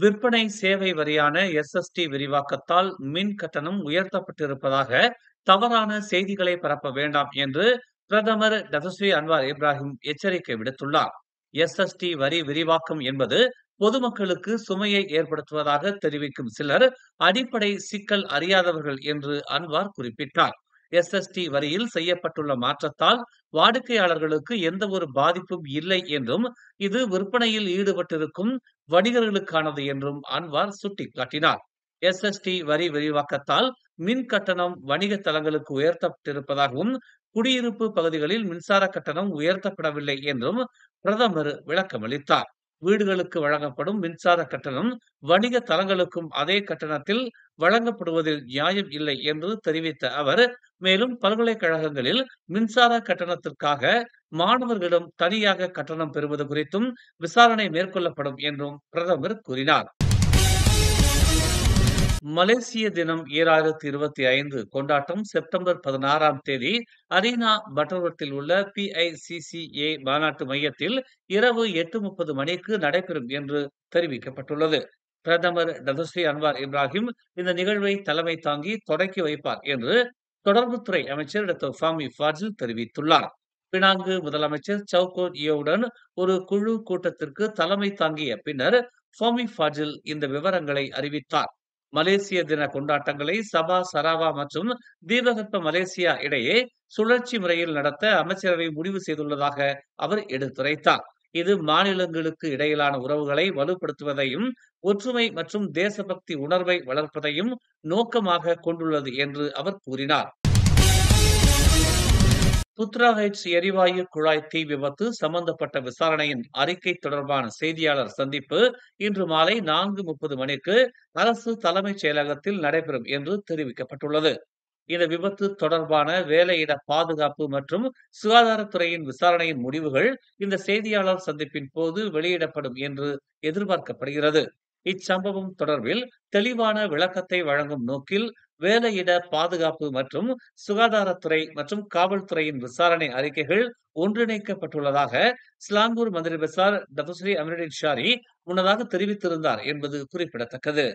விற்பனை சேவை வரியான எஸ்எஸ்டி விரிவாக்கத்தால் மின் கட்டணம் உயர்த்தப்பட்டிருப்பதாக தவறான செய்திகளை பரப்ப வேண்டாம் என்று பிரதமர் டதஸ்ரீ அன்வார் இப்ராஹிம் எச்சரிக்கை விடுத்துள்ளார். எஸ்எஸ்டி வரி விரிவாக்கம் என்பது பொதுமக்களுக்கு சுமையை ஏற்படுத்துவதாக தெரிவிக்கும் சிலர் அடிப்படை சிக்கல் அறியாதவர்கள் என்று அன்வார் குறிப்பிட்டார். எஸ்எஸ்டி வரியில் செய்யப்பட்டுள்ள மாற்றத்தால் வாடிக்கையாளர்களுக்கு எந்த ஒரு பாதிப்பும் இல்லை என்றும் இது விற்பனையில் ஈடுபட்டிருக்கும் வணிகர்களுக்கானது என்றும் அன்வார் சுட்டிக்காட்டினார். எஸ்எஸ்டி வரி விரிவாக்கத்தால் மின் கட்டணம் வணிக தளங்களுக்கு உயர்த்தப்பட்டிருப்பதாகவும் குடியிருப்பு பகுதிகளில் மின்சார கட்டணம் உயர்த்தப்படவில்லை என்றும் பிரதமர் விளக்கமளித்தார். வீடுகளுக்கு வழங்கப்படும் மின்சார கட்டணம் வணிக தளங்களுக்கும் அதே கட்டணத்தில் வழங்கப்படுவதில் நியாயம் இல்லை என்று தெரிவித்த அவர், மேலும் பல்கலைக்கழகங்களில் மின்சார கட்டணத்திற்காக மாணவர்களிடம் தனியாக கட்டணம் பெறுவது குறித்தும் விசாரணை மேற்கொள்ளப்படும் என்றும் பிரதமர் கூறினார். மலேசிய தினம் 2025 கொண்டாட்டம் செப்டம்பர் 16ஆம் தேதி அரீனா பட்டர்வர்த்தில் உள்ள PICCA மாநாட்டு மையத்தில் இரவு 8:30 மணிக்கு நடைபெறும் என்று தெரிவிக்கப்பட்டுள்ளது. பிரதமர் டதஸ்ரீ அன்வார் இப்ராஹிம் இந்த நிகழ்வை தலைமை தாங்கி தொடக்கி வைப்பார் என்று தொடர்புத்துறை அமைச்சர் டாக்டர் ஃபாமி ஃபாஜில் தெரிவித்துள்ளார். பினாங்கு முதலமைச்சர் சவுகோ இயோவுடன் ஒரு குழு கூட்டத்திற்கு தலைமை தாங்கிய பின்னர் ஃபாமி ஃபாஜில் இந்த விவரங்களை அறிவித்தார். மலேசிய தின கொண்டாட்டங்களை சபா சராவா மற்றும் தீபகற்ப மலேசியா இடையே சுழற்சி முறையில் நடத்த அமைச்சரவை முடிவு செய்துள்ளதாக அவர் எடுத்துரைத்தார். இது மாநிலங்களுக்கு இடையிலான உறவுகளை வலுப்படுத்துவதையும் ஒற்றுமை மற்றும் தேசபக்தி உணர்வை வளர்ப்பதையும் நோக்கமாக கொண்டுள்ளது என்று அவர் கூறினார். புத்ரா ஹைட்ஸ் எரிவாயு குழாய் தீ விபத்து சம்பந்தப்பட்ட விசாரணையின் அறிக்கை தொடர்பான செய்தியாளர் சந்திப்பு இன்று மாலை 4:30 மணிக்கு அரசு தலைமைச் செயலகத்தில் நடைபெறும் என்று தெரிவிக்கப்பட்டுள்ளது. இந்த விபத்து தொடர்பான வேலையிட பாதுகாப்பு மற்றும் சுகாதாரத்துறையின் விசாரணையின் முடிவுகள் இந்த செய்தியாளர் சந்திப்பின் போது வெளியிடப்படும் என்று எதிர்பார்க்கப்படுகிறது. இச்சம்பவம் தொடர்பில் தெளிவான விளக்கத்தை வழங்கும் நோக்கில் வேலையிட பாதுகாப்பு மற்றும் சுகாதாரத்துறை மற்றும் காவல்துறையின் விசாரணை அறிக்கைகள் ஒன்றிணைக்கப்பட்டுள்ளதாக ஸ்லாங்கூர் மந்திரி பெசார் டபுஸ்ரீ அமிருடின் ஷாரி முன்னதாக தெரிவித்திருந்தார் என்பது குறிப்பிடத்தக்கது.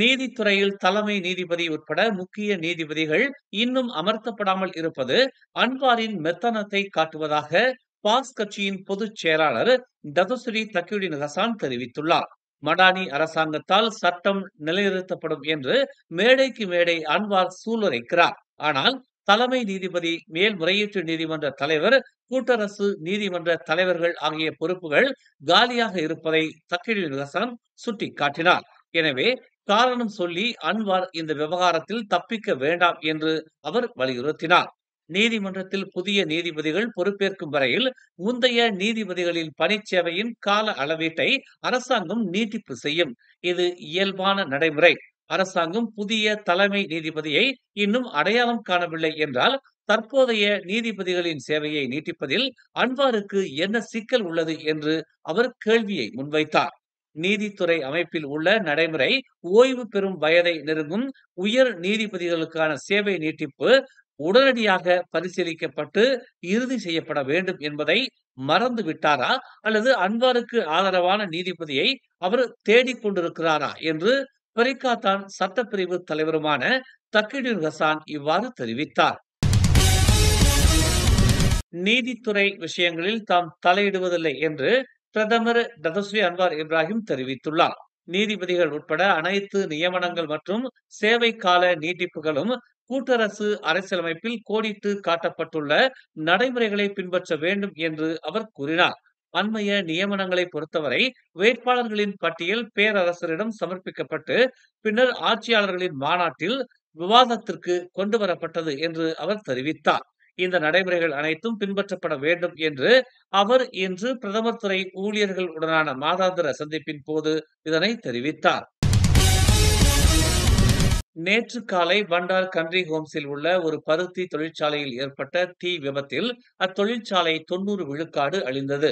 நீதித்துறையில் தலைமை நீதிபதி உட்பட முக்கிய நீதிபதிகள் இன்னும் அமர்த்தப்படாமல் இருப்பது அன்வாரின் மெத்தனத்தை காட்டுவதாக பாஸ் கட்சியின் பொதுச் செயலாளர் டதுஸ்ரீ தக்யுடின் ஹசான் தெரிவித்துள்ளார். மடானி அரசாங்கத்தால் சட்டம் நிலைநிறுத்தப்படும் என்று மேடைக்கு மேடை அன்வார் சூளுரைக்கிறார். ஆனால் தலைமை நீதிபதி, மேல்முறையீட்டு நீதிமன்ற தலைவர், கூட்டரசு நீதிமன்ற தலைவர்கள் ஆகிய பொறுப்புகள் காலியாக இருப்பதை தக்யுடின் ஹசான் சுட்டிக்காட்டினார். எனவே காரணம் சொல்லி அன்வார் இந்த விவகாரத்தில் தப்பிக்க வேண்டாம் என்று அவர் வலியுறுத்தினார். நீதிமன்றத்தில் புதிய நீதிபதிகள் பொறுப்பேற்கும் வரையில் முந்தைய நீதிபதிகளின் பணிச்சேவையின் கால அளவீட்டை அரசாங்கம் நீட்டிப்பு செய்யும். இது இயல்பான நடைமுறை. அரசாங்கம் புதிய தலைமை நீதிபதியை இன்னும் அடையாளம் காணவில்லை என்றால் தற்போதைய நீதிபதிகளின் சேவையை நீட்டிப்பதில் அன்வாருக்கு என்ன சிக்கல் உள்ளது என்று அவர் கேள்வியை முன்வைத்தார். நீதித்துறை அமைப்பில் உள்ள நடைமுறை ஓய்வு பெறும் வயதை நெருங்கும் உயர் நீதிபதிகளுக்கான சேவை நீட்டிப்பு உடனடியாக பரிசீலிக்கப்பட்டு இறுதி செய்யப்பட வேண்டும் என்பதை மறந்து விட்டாரா அல்லது அன்வாருக்கு ஆதரவான நீதிபதியை அவர் தேடிக்கொண்டிருக்கிறாரா என்று பெரிக்காத்தான் சட்டப்பிரிவு தலைவருமான தக்யுடின் ஹசான் இவ்வாறு தெரிவித்தார். நீதித்துறை விஷயங்களில் தாம் தலையிடுவதில்லை என்று பிரதமர் டதஸ்ரீ அன்வார் இப்ராஹிம் தெரிவித்துள்ளார். நீதிபதிகள் உட்பட அனைத்து நியமனங்கள் மற்றும் சேவை கால நீட்டிப்புகளும் கூட்டரசு அரசியலமைப்பில் கோடிட்டு காட்டப்பட்டுள்ள நடைமுறைகளை பின்பற்ற வேண்டும் என்று அவர் கூறினார். அண்மைய நியமனங்களை பொறுத்தவரை வேட்பாளர்களின் பட்டியல் பேரரசரிடம் சமர்ப்பிக்கப்பட்டு பின்னர் ஆட்சியாளர்களின் மாநாட்டில் விவாதத்திற்கு கொண்டுவரப்பட்டது என்று அவர் தெரிவித்தார். இந்த நடைமுறைகள் அனைத்தும் பின்பற்றப்பட வேண்டும் என்று அவர் இன்று பிரதமர் துறை ஊழியர்கள் உடனான மாதாந்திர சந்திப்பின் போது இதனை தெரிவித்தார். நேற்று காலை பண்டார் கண்ட்ரி ஹோம்ஸில் உள்ள ஒரு பருத்தி தொழிற்சாலையில் ஏற்பட்ட தீ விபத்தில் அத்தொழிற்சாலை 90 விழுக்காடு அழிந்தது.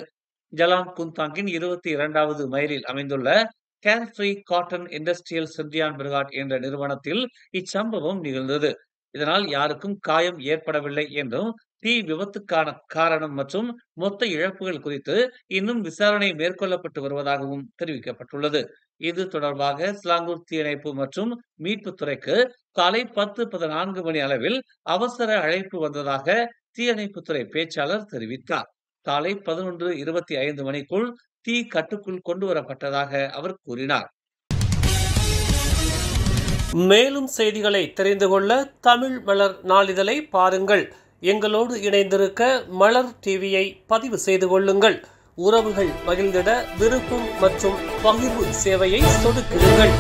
ஜலாம் குந்தாங்கின் 22வது மைலில் அமைந்துள்ள கேர்ஃப்ரீ காட்டன் இண்டஸ்ட்ரியல் சிந்தியான் பிரிகாட் என்ற நிறுவனத்தில் இச்சம்பவம் நிகழ்ந்தது. இதனால் யாருக்கும் காயம் ஏற்படவில்லை என்றும் தீ விபத்துக்கான காரணம் மற்றும் மொத்த இழப்புகள் குறித்து இன்னும் விசாரணை மேற்கொள்ளப்பட்டு வருவதாகவும் தெரிவிக்கப்பட்டுள்ளது. இது தொடர்பாக சிலாங்கூர் தீயணைப்பு மற்றும் மீட்புத் துறைக்கு காலை 10:14 மணி அளவில் அவசர அழைப்பு வந்ததாக தீயணைப்புத்துறை பேச்சாளர் தெரிவித்தார். காலை 11:25 மணிக்குள் தீ கட்டுக்குள் கொண்டுவரப்பட்டதாக அவர் கூறினார். மேலும் செய்திகளை தெரிந்து கொள்ள தமிழ் மலர் நாளிதழை பாருங்கள். எங்களோடு இணைந்திருக்க மலர் டிவியை பதிவு செய்து கொள்ளுங்கள். உறவுகள் மகிழ்ந்திட விருப்பம் மற்றும் பகிர்வு சேவையை சொடுக்கிடுங்கள்.